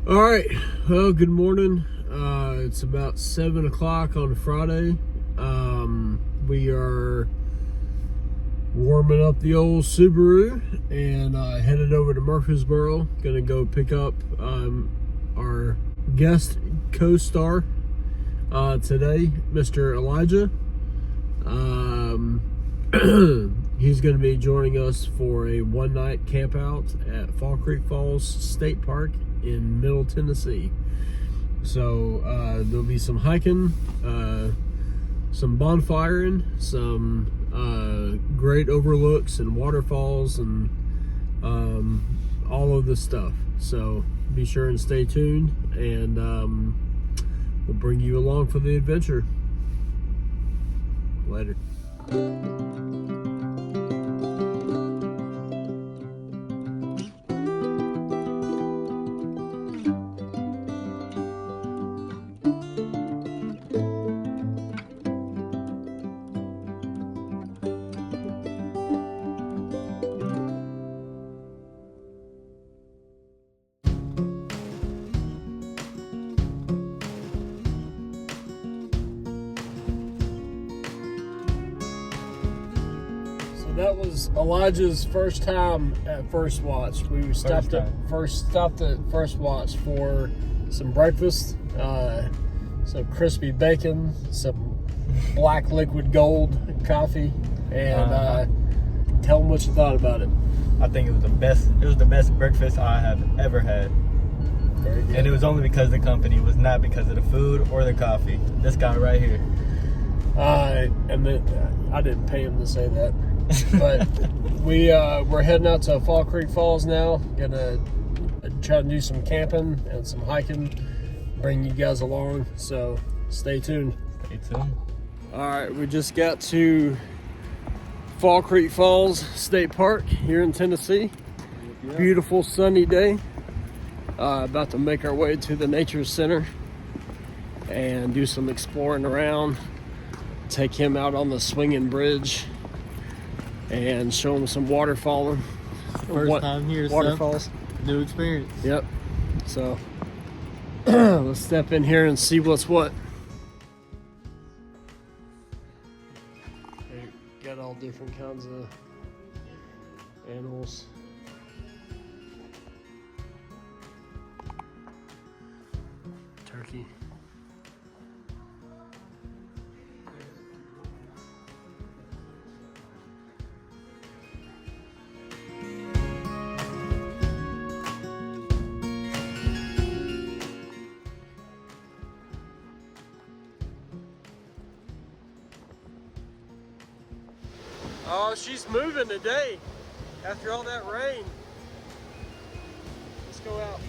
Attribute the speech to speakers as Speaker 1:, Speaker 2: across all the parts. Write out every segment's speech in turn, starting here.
Speaker 1: All right. Well, good morning. It's about 7 o'clock on Friday. We are warming up the old Subaru and headed over to Murfreesboro. Gonna go pick up our guest co-star today, Mr. Elijah. He's going to be joining us for a one-night camp out at Fall Creek Falls State Park in Middle Tennessee. So there'll be some hiking, some bonfiring, some great overlooks and waterfalls, and all of this stuff. So be sure and stay tuned, and we'll bring you along for the adventure. Later. That was Elijah's first time at First Watch. We stopped at First Watch for some breakfast, some crispy bacon, some black liquid gold coffee, and tell them what you thought about it.
Speaker 2: I think it was the best. It was the best breakfast I have ever had.
Speaker 1: Very good.
Speaker 2: And it was only because of the company. It was not because of the food or the coffee. This guy right here.
Speaker 1: And then I didn't pay him to say that. But we're heading out to Fall Creek Falls now. Gonna try to do some camping and some hiking. Bring you guys along. So stay tuned.
Speaker 2: Stay tuned.
Speaker 1: All right, we just got to Fall Creek Falls State Park here in Tennessee. Yep. Beautiful sunny day. About to make our way to the Nature Center and do some exploring around. Take him out on the swinging bridge and show him some waterfalling.
Speaker 2: First time here,
Speaker 1: waterfalls.
Speaker 2: New experience.
Speaker 1: Yep. So let's step in here and see what's what. They got all different kinds of animals. Turkey. Oh, she's moving today after all that rain. Let's go out.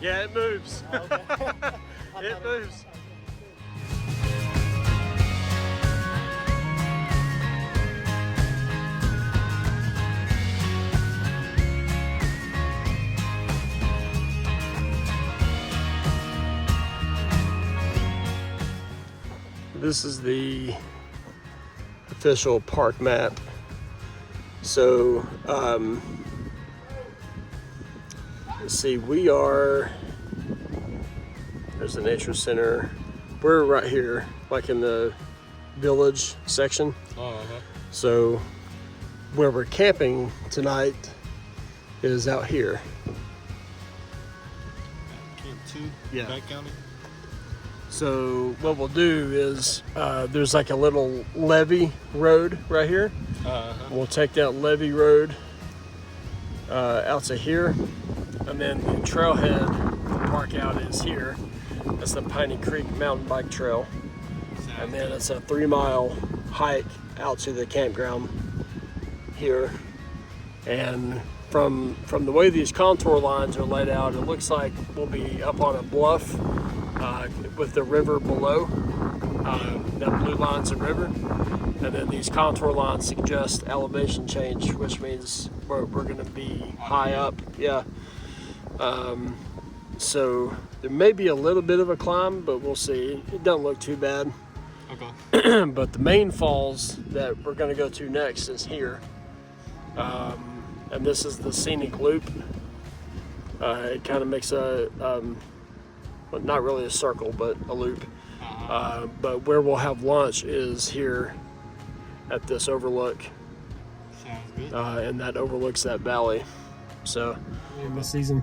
Speaker 1: Yeah, it moves. Okay. It moves. This is the official park map. So, let's see, there's the Nature Center. We're right here, like in the village section. So where we're camping tonight is out here.
Speaker 2: Camp 2,
Speaker 1: yeah.
Speaker 2: Back County.
Speaker 1: So what we'll do is there's like a little levee road right here. We'll take that levee road out to here, and then the trailhead, the park out is here. That's the Piney Creek Mountain Bike Trail. And then it's a 3-mile hike out to the campground here. And from the way these contour lines are laid out, it looks like we'll be up on a bluff with the river below. That blue line's the river, and then these contour lines suggest elevation change, which means we're going to be high up. Yeah. So there may be a little bit of a climb, but we'll see. It doesn't look too bad.
Speaker 2: Okay.
Speaker 1: But the main falls that we're going to go to next is here. And this is the scenic loop. It kind of makes a, well, not really a circle, but a loop. But where we'll have lunch is here at this overlook.
Speaker 2: Sounds good.
Speaker 1: And that overlooks that valley. So, in the season.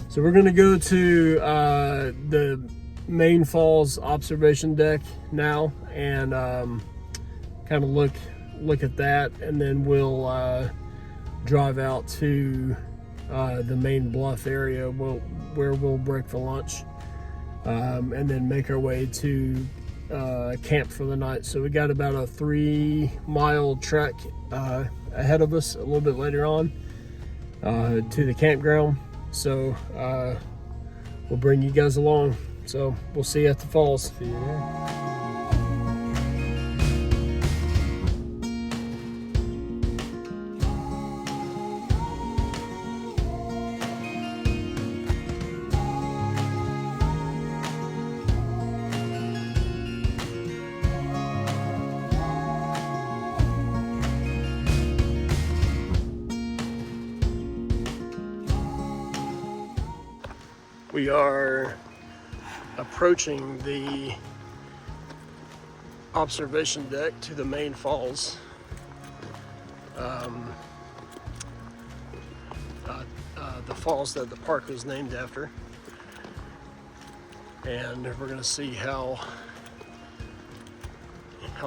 Speaker 1: So we're gonna go to the main falls observation deck now and kind of look at that, and then we'll drive out to the main bluff area where we'll break for lunch, and then make our way to camp for the night. So we got about a 3-mile trek ahead of us a little bit later on to the campground. So we'll bring you guys along. So we'll see you at the falls.
Speaker 2: See you there.
Speaker 1: We are approaching the observation deck to the main falls. The falls that the park was named after. And we're going to see how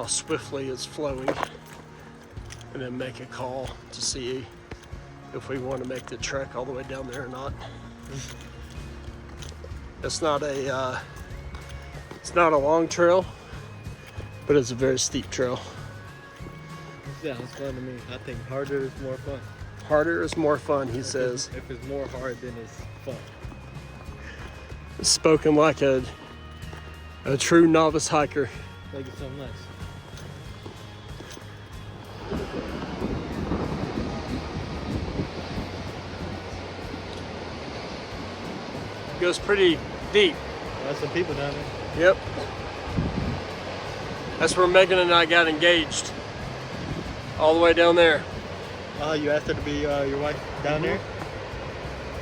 Speaker 1: swiftly it's flowing, and then make a call to see if we want to make the trek all the way down there or not. It's not a long trail, but it's a very steep trail.
Speaker 2: Yeah, it's fun to me. I think harder is more fun.
Speaker 1: Harder is more fun, he says.
Speaker 2: If it's more hard, then it's fun.
Speaker 1: Spoken like a true novice hiker.
Speaker 2: Make it so nice.
Speaker 1: Goes pretty deep.
Speaker 2: There's some people down there.
Speaker 1: Yep. That's where Megan and I got engaged. All the way down there.
Speaker 2: Oh, you asked her to be your wife down there?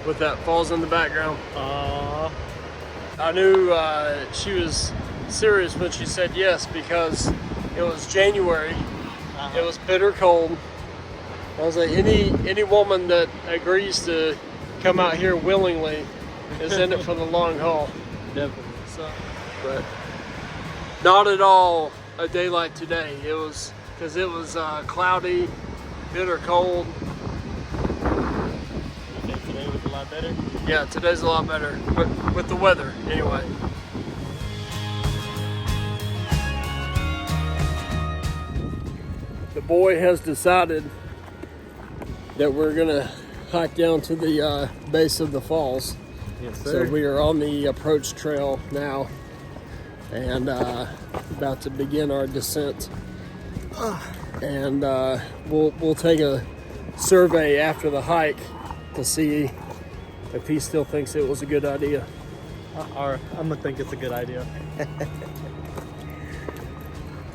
Speaker 1: With that falls in the background.
Speaker 2: Aww.
Speaker 1: I knew she was serious when she said yes, because it was January. It was bitter cold. I was like, any woman that agrees to come out here willingly is in it for the long haul.
Speaker 2: Definitely.
Speaker 1: So, but not at all a day like today. It was, because it was cloudy, bitter cold.
Speaker 2: You think today was a lot better?
Speaker 1: Yeah, today's a lot better, but with the weather anyway. The boy has decided that we're gonna hike down to the base of the falls.
Speaker 2: Yes,
Speaker 1: So we are on the approach trail now, and about to begin our descent. And we'll take a survey after the hike to see if he still thinks it was a good idea.
Speaker 2: Or I'm gonna think it's a good idea.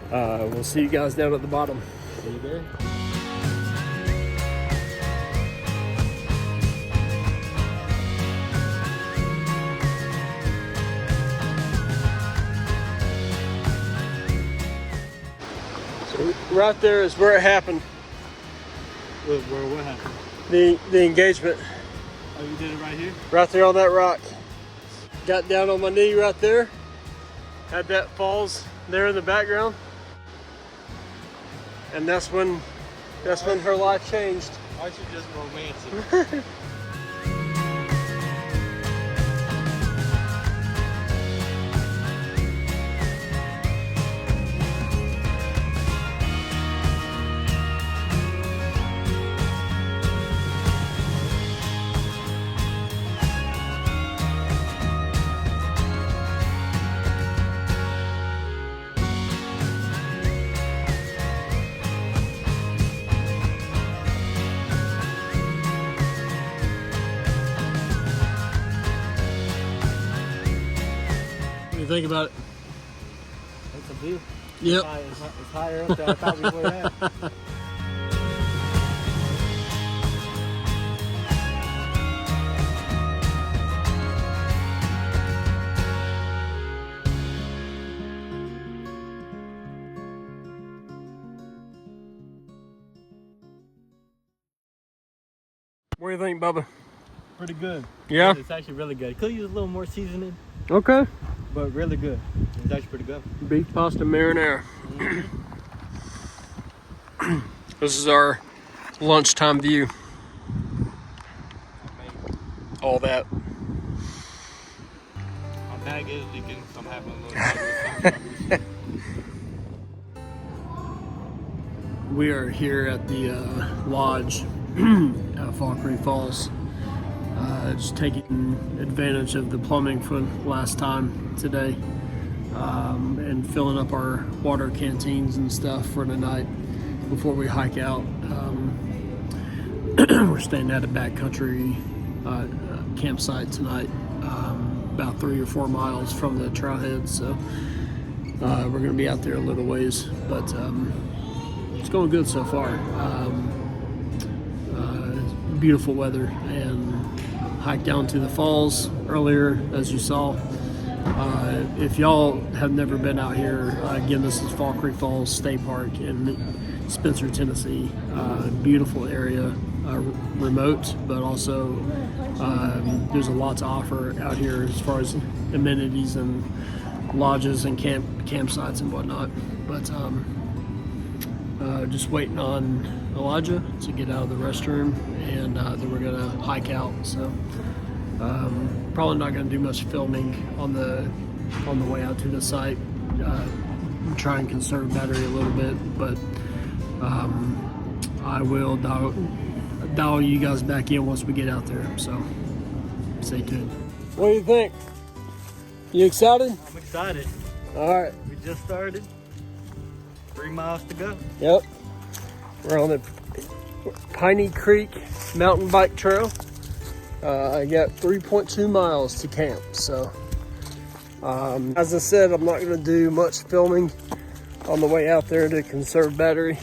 Speaker 1: We'll see you guys down at the bottom.
Speaker 2: See you there.
Speaker 1: So right there is where it happened.
Speaker 2: What happened?
Speaker 1: The engagement.
Speaker 2: Oh, you did it right here?
Speaker 1: Right there on that rock. Got down on my knee right there. Had that falls there in the background. And that's when her life changed.
Speaker 2: Aren't you just romantic?
Speaker 1: think about it?
Speaker 2: It's a view.
Speaker 1: Yep.
Speaker 2: It's higher up than I thought we were at.
Speaker 1: What do you think, Bubba?
Speaker 2: Pretty good.
Speaker 1: Yeah?
Speaker 2: It's actually really good. Could use a little more seasoning,
Speaker 1: Okay.
Speaker 2: but really good. It's actually pretty good.
Speaker 1: Beef pasta marinara. This is our lunchtime view. All that.
Speaker 2: My bag is leaking, so I'm having a little
Speaker 1: We are here at the lodge at Fall Creek Falls. Just taking advantage of the plumbing for last time today, and filling up our water canteens and stuff for tonight before we hike out. We're staying at a backcountry campsite tonight, about 3 or 4 miles from the trailhead, so we're going to be out there a little ways, but it's going good so far. Beautiful weather, and hiked down to the falls earlier, as you saw. If y'all have never been out here, again, this is Fall Creek Falls State Park in Spencer, Tennessee. Beautiful area, remote, but also there's a lot to offer out here as far as amenities and lodges and campsites and whatnot. But just waiting on Elijah to get out of the restroom, and then we're gonna hike out. So probably not gonna do much filming on the way out to the site. Try and conserve battery a little bit, but I will dial you guys back in once we get out there. So stay tuned. What do you think? You excited?
Speaker 2: I'm excited.
Speaker 1: All right.
Speaker 2: We just started. 3 miles to go.
Speaker 1: Yep. We're on the Piney Creek mountain bike trail. I got 3.2 miles to camp. So, as I said, I'm not going to do much filming on the way out there to conserve battery.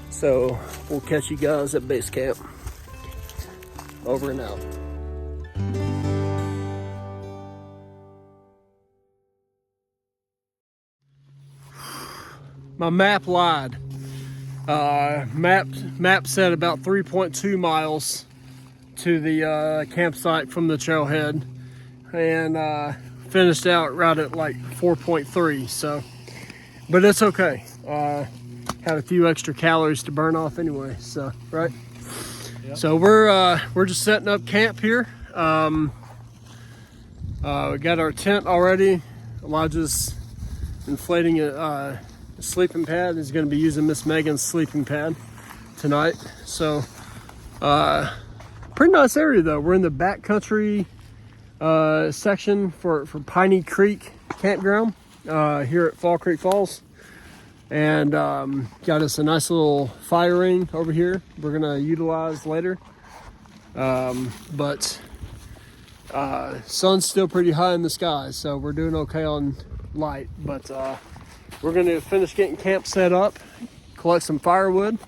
Speaker 1: So, we'll catch you guys at base camp. Over and out. My map lied. Map said about 3.2 miles to the campsite from the trailhead, and finished out right at like 4.3. So, but it's okay. Had a few extra calories to burn off anyway. So, right. Yep. So we're just setting up camp here. We got our tent already. Elijah's inflating a sleeping pad. Is going to be using Miss Megan's sleeping pad tonight. So pretty nice area though. We're in the backcountry section for Piney Creek Campground here at Fall Creek Falls, and got us a nice little fire ring over here we're gonna utilize later, but sun's still pretty high in the sky, so we're doing okay on light. But we're gonna finish getting camp set up, collect some firewood,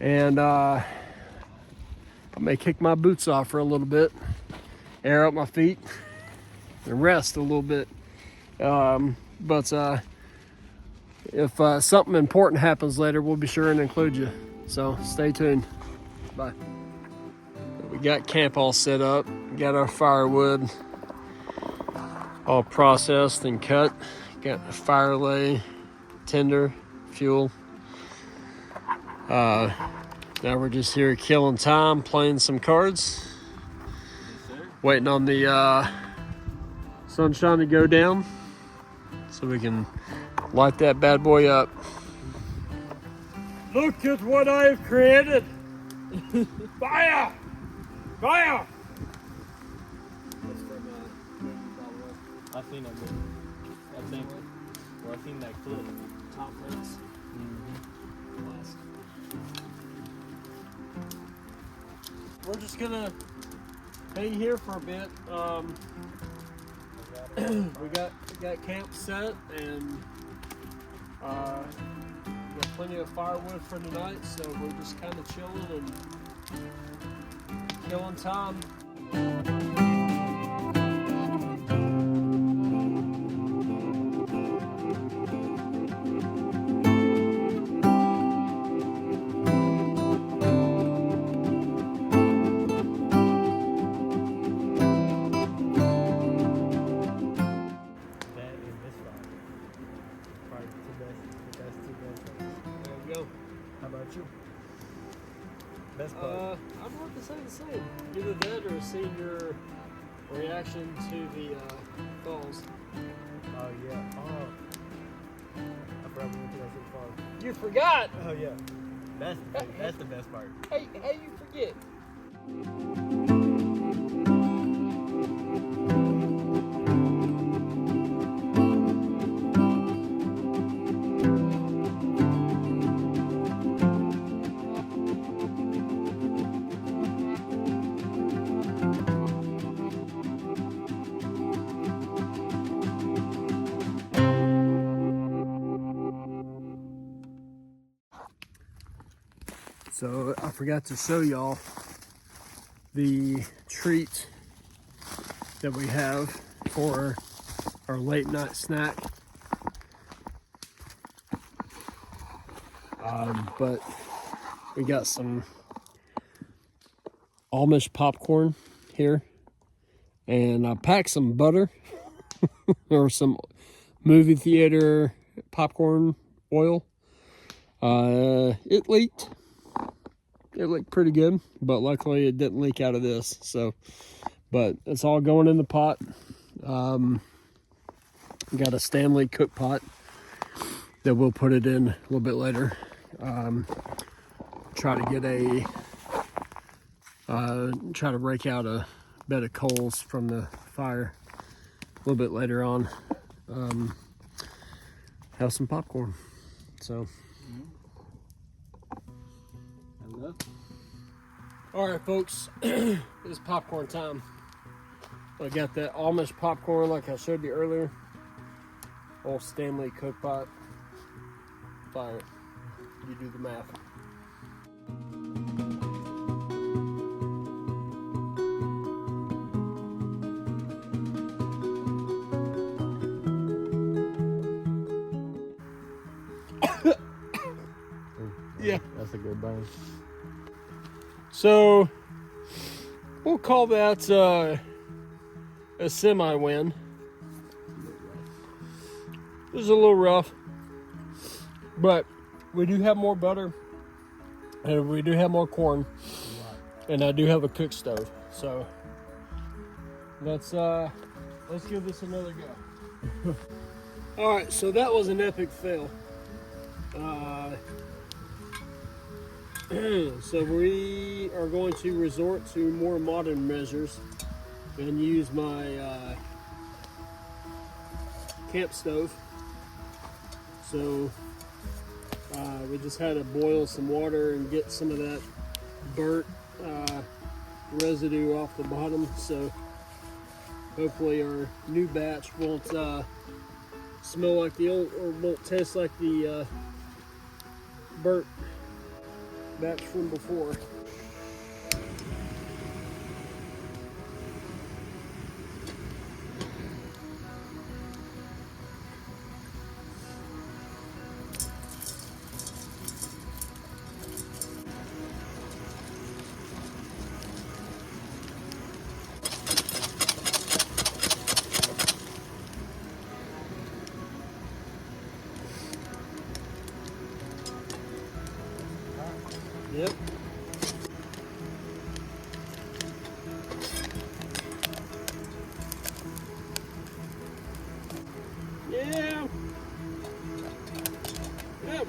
Speaker 1: and I may kick my boots off for a little bit, air out my feet, and rest a little bit. But if something important happens later, we'll be sure and include you. So stay tuned. Bye. We got camp all set up. We got our firewood all processed and cut. Got the fire lay, tinder, fuel. Now we're just here killing time, playing some cards. Yes, waiting on the sunshine to go down so we can light that bad boy up. Look at what I have created! Fire! Fire!
Speaker 2: That's from I've seen that movie. I think. Or I've seen that clip.
Speaker 1: Top rates. We're just gonna hang here for a bit. we got camp set, and we got plenty of firewood for tonight, so we're just kind of chilling and killing time.
Speaker 2: How about you? Best part?
Speaker 1: I'd want to say the same. Either that or seeing your reaction to the falls.
Speaker 2: Oh yeah. Oh, I forgot we went to that so far.
Speaker 1: You forgot?
Speaker 2: Oh yeah. That's the best part.
Speaker 1: Hey, how you forget? So I forgot to show y'all the treat that we have for our late night snack. But we got some Amish popcorn here, and I packed some butter or some movie theater popcorn oil. It leaked. It looked pretty good, but luckily it didn't leak out of this. So, but it's all going in the pot. Got a Stanley cook pot that we'll put it in a little bit later. Try to get try to rake out a bed of coals from the fire a little bit later on. Have some popcorn. So. All right, folks, it's popcorn time. I got that Amish popcorn like I showed you earlier. Old Stanley cook pot. Fire it. You do the math. Yeah.
Speaker 2: That's a good burn.
Speaker 1: So we'll call that a semi-win. It was a little rough, but we do have more butter, and we do have more corn, and I do have a cook stove. So let's give this another go. All right, so that was an epic fail. So we are going to resort to more modern measures and use my camp stove. So we just had to boil some water and get some of that burnt residue off the bottom. So hopefully our new batch won't smell like the old, or won't taste like the burnt batch from before. Yep. Yeah. Yep.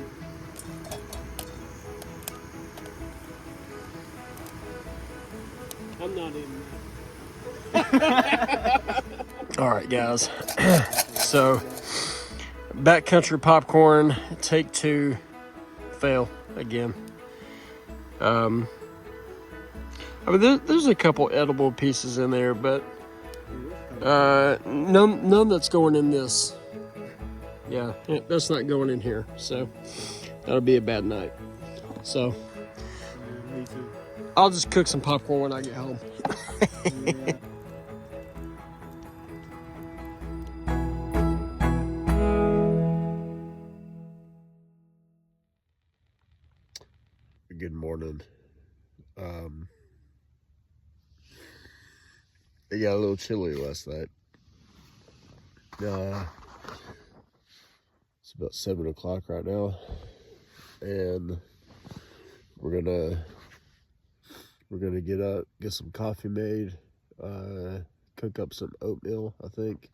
Speaker 1: I'm not eating that. All right, guys. So, backcountry popcorn, take 2, fail again. I mean, there's a couple edible pieces in there, but None that's going in this. Yeah, that's not going in here. So that'll be a bad night. So
Speaker 2: Me too.
Speaker 1: I'll just cook some popcorn when I get home.
Speaker 2: Yeah.
Speaker 1: Good morning. It got a little chilly last night. It's about 7 o'clock right now, and we're gonna get up, get some coffee made, cook up some oatmeal, I think,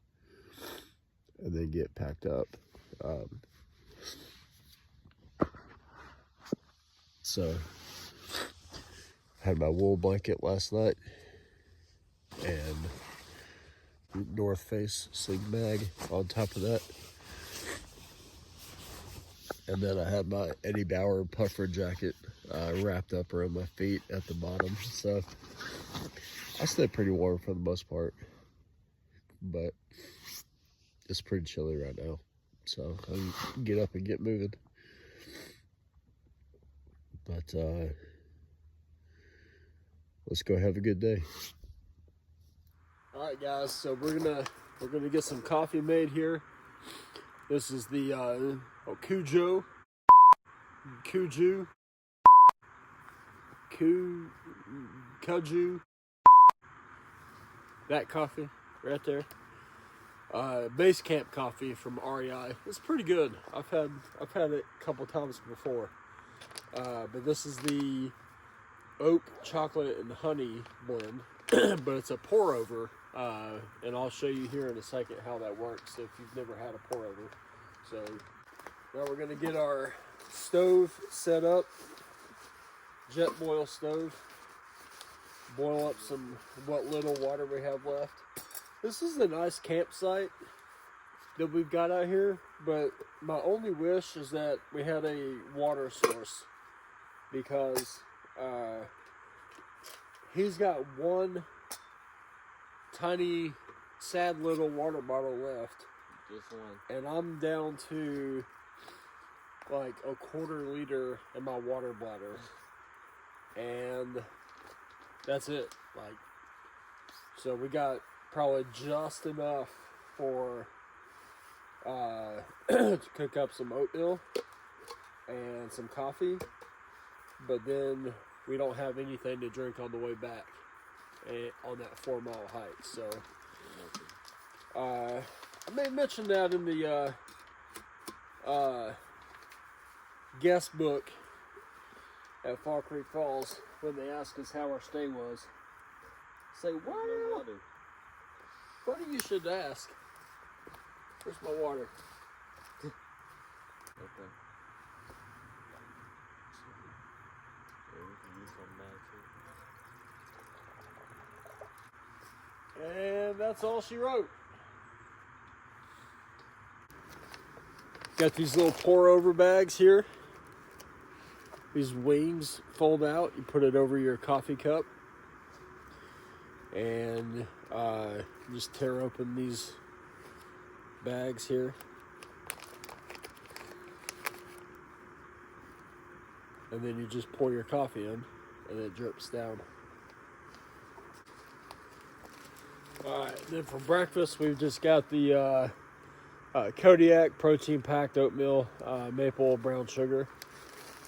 Speaker 1: and then get packed up. So had my wool blanket last night and North Face sling bag on top of that. And then I had my Eddie Bauer puffer jacket wrapped up around my feet at the bottom. So I stay pretty warm for the most part, but it's pretty chilly right now. So I can get up and get moving. But let's go have a good day. All right, guys. So we're gonna get some coffee made here. This is the Kuju, that coffee right there. Base Camp coffee from REI. It's pretty good. I've had it a couple times before. But this is the oak, chocolate, and honey blend. But it's a pour over, and I'll show you here in a second how that works if you've never had a pour over. So now we're gonna get our stove set up, jet boil stove. Boil up what little water we have left. This is a nice campsite that we've got out here, but my only wish is that we had a water source, because he's got one tiny, sad little water bottle left.
Speaker 2: Just one.
Speaker 1: And I'm down to like a quarter liter in my water bladder. And that's it. Like, so we got probably just enough for to cook up some oatmeal and some coffee, but then we don't have anything to drink on the way back on that 4-mile hike. So I may mention that in the guest book at Fall Creek Falls when they ask us how our stay was. Say, well, funny you should ask. Where's my water?
Speaker 2: Okay. Yeah, we can use some of that too.
Speaker 1: And that's all she wrote. Got these little pour over bags here. These wings fold out. You put it over your coffee cup. And just tear open these bags here. And then you just pour your coffee in and it drips down. Alright, then for breakfast we've just got the Kodiak protein packed oatmeal, maple brown sugar.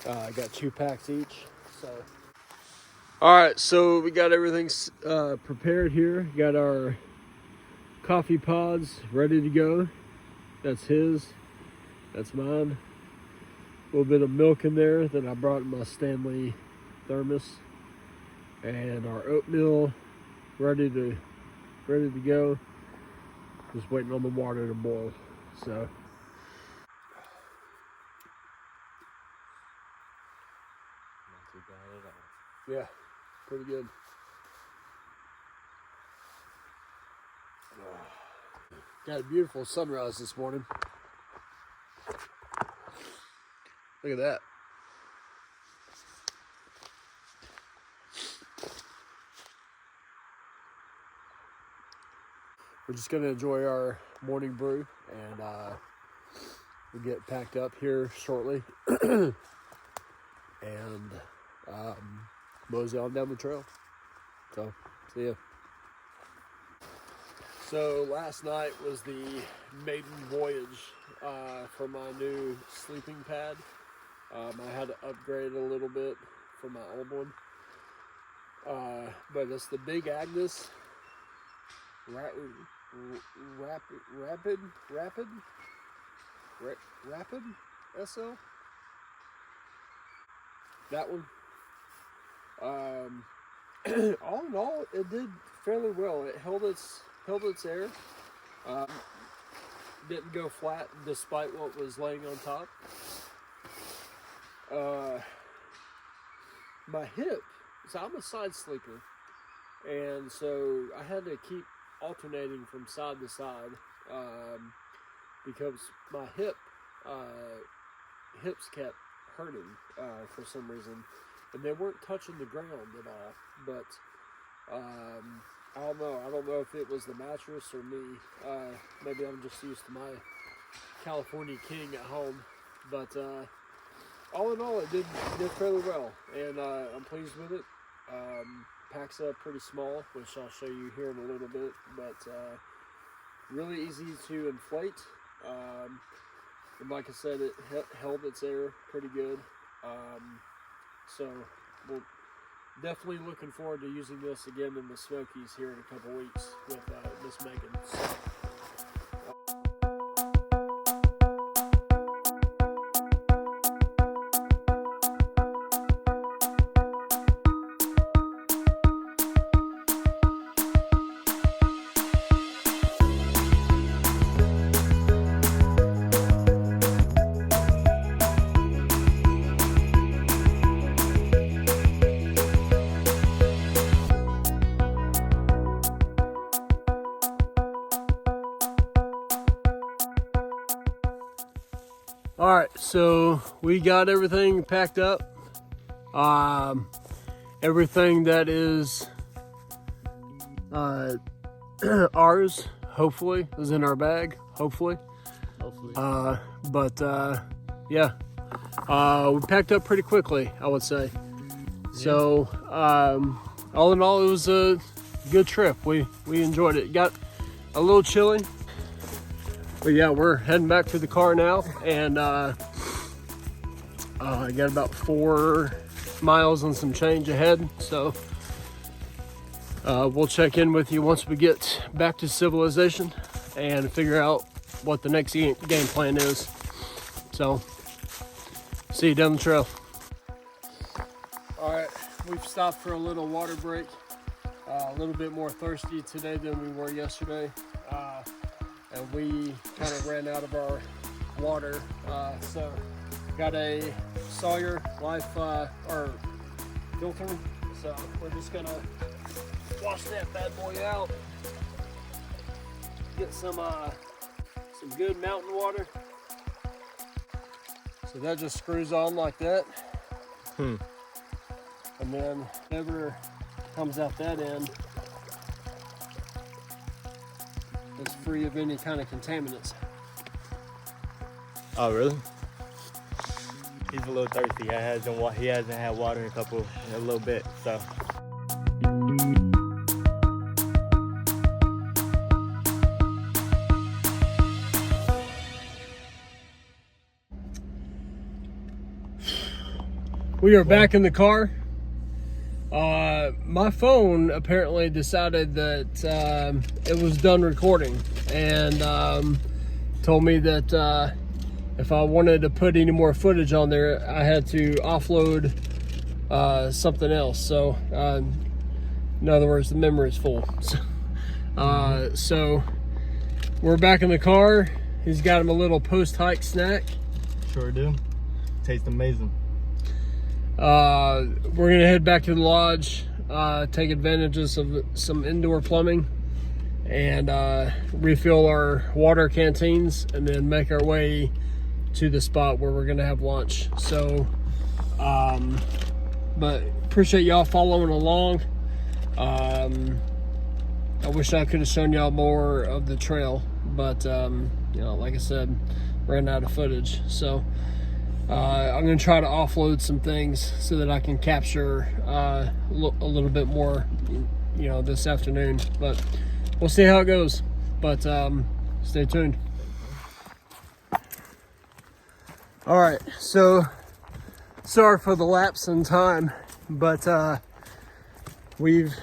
Speaker 1: I got 2 packs each. So, all right, so we got everything prepared here. Got our coffee pods ready to go. That's his. That's mine. A little bit of milk in there that I brought in my Stanley thermos, and our oatmeal ready to go. Just waiting on the water to boil. So.
Speaker 2: Not too bad at all.
Speaker 1: Yeah, pretty good. Got a beautiful sunrise this morning. Look at that. we're just gonna enjoy our morning brew, and we'll get packed up here shortly, and mosey on down the trail. So, see ya. So last night was the maiden voyage for my new sleeping pad. I had to upgrade a little bit from my old one, but it's the Big Agnes Rapid SL. That one. All in all, it did fairly well. It held its air. Didn't go flat despite what was laying on top. My hip, so I'm a side sleeper, and so I had to keep alternating from side to side because my hips kept hurting for some reason, and they weren't touching the ground at all. But I don't know. I don't know if it was the mattress or me. Maybe I'm just used to my California King at home. But all in all, it did fairly well, and I'm pleased with it. Packs up pretty small, which I'll show you here in a little bit, but really easy to inflate. And like I said, it held its air pretty good. So we'll definitely looking forward to using this again in the Smokies here in a couple weeks with Miss Megan. So, all right, so we got everything packed up. Everything that is ours, hopefully, is in our bag. Hopefully. Yeah, we packed up pretty quickly, I would say. Yeah. So, all in all, it was a good trip. We enjoyed it. Got a little chilly. But yeah, we're heading back to the car now, and I got about 4 miles and some change ahead, so we'll check in with you once we get back to civilization and figure out what the next game plan is. So, see you down the trail. All right, we've stopped for a little water break. A little bit more thirsty today than we were yesterday. And we kind of ran out of our water, so got a Sawyer Life or filter. So we're just gonna wash that bad boy out, get some good mountain water. So that just screws on like that, and then whatever comes out that end, it's free of any kind of contaminants.
Speaker 2: Oh, really? He's a little thirsty. He hasn't had water in a little bit, so.
Speaker 1: We are back in the car. My phone apparently decided that it was done recording, and told me that if I wanted to put any more footage on there, I had to offload something else. So in other words, the memory is full. So we're back in the car. He's got him a little post-hike snack.
Speaker 2: Sure do. Tastes amazing.
Speaker 1: We're gonna head back to the lodge, take advantage of some indoor plumbing, and refill our water canteens, and then make our way to the spot where we're gonna have lunch. So, but appreciate y'all following along. I wish I could have shown y'all more of the trail, but you know, like I said, ran out of footage. So I'm gonna try to offload some things so that I can capture a little bit more, you know, this afternoon. But we'll see how it goes. But stay tuned. All right, so sorry for the lapse in time, but we've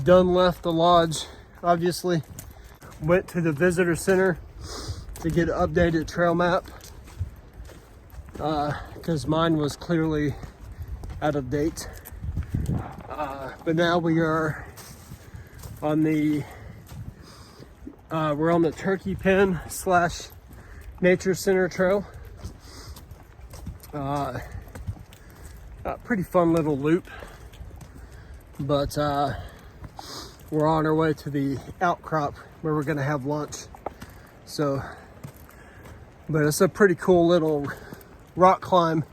Speaker 1: done left the lodge. Obviously, went to the visitor center to get an updated trail map because mine was clearly out of date. But now we are on the we're on the Turkey Pen / Nature Center Trail. A pretty fun little loop, but we're on our way to the outcrop where we're gonna have lunch. So, but it's a pretty cool little rock climb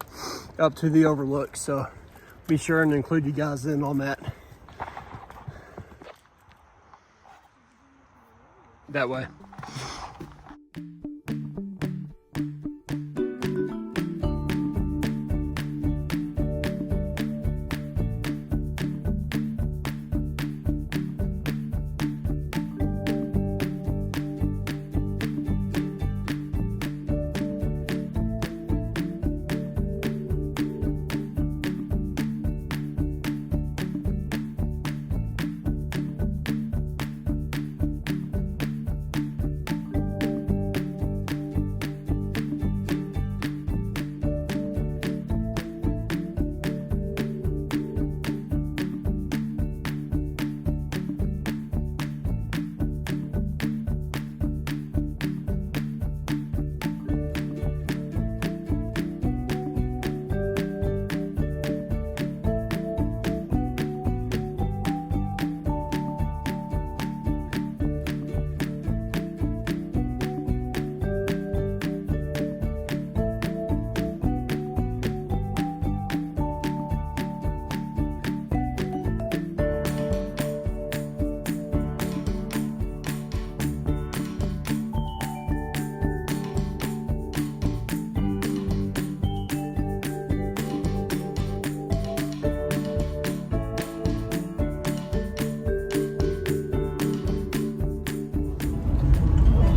Speaker 1: up to the overlook. So be sure and include you guys in on that. That way.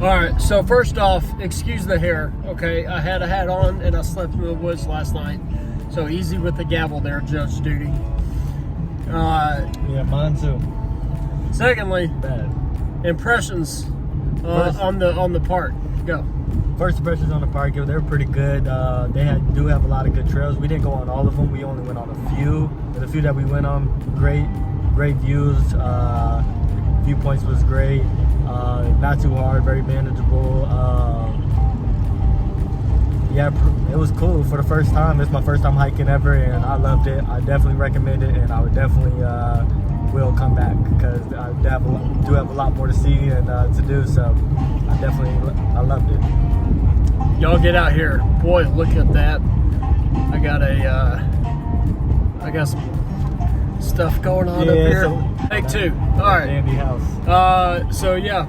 Speaker 1: All right, so first off, excuse the hair, okay? I had a hat on and I slept in the woods last night. So easy with the gavel there, Judge Duty.
Speaker 2: Yeah, mine too.
Speaker 1: Secondly,
Speaker 2: Bad.
Speaker 1: Impressions on the park. Go.
Speaker 2: First impressions on the park, they were pretty good. They do have a lot of good trails. We didn't go on all of them. We only went on a few. But the few that we went on, great views. Viewpoints was great. Not too hard, very manageable. Yeah, it was cool for the first time. It's my first time hiking ever, and I loved it. I definitely recommend it, and I would definitely will come back because I do have a lot more to see and to do. So I loved it.
Speaker 1: Y'all get out here, boy! Look at that. I got some stuff going on up here. Take two. All right.
Speaker 2: Dandy house.
Speaker 1: So yeah,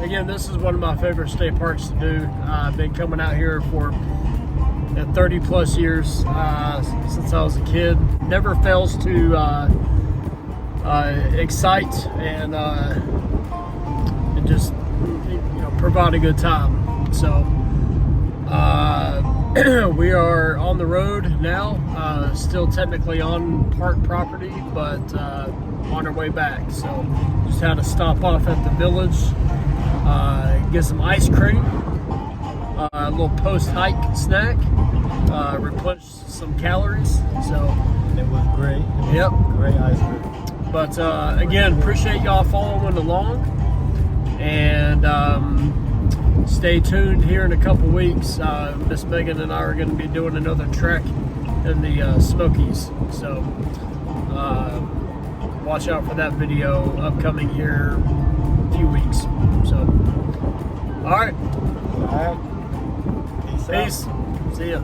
Speaker 1: again, this is one of my favorite state parks to do. I've been coming out here for 30 plus years since I was a kid. Never fails to excite and just provide a good time. So we are on the road now, still technically on park property, but on our way back. So just had to stop off at the village, get some ice cream, a little post-hike snack, replenish some calories. So
Speaker 2: it was great.
Speaker 1: Yep.
Speaker 2: Great ice cream.
Speaker 1: But again, appreciate y'all following along, and stay tuned here in a couple weeks. Miss Megan and I are going to be doing another trek in the Smokies. So watch out for that video upcoming here in a few weeks. So, all right.
Speaker 2: All right. Peace out.
Speaker 1: Peace. See ya.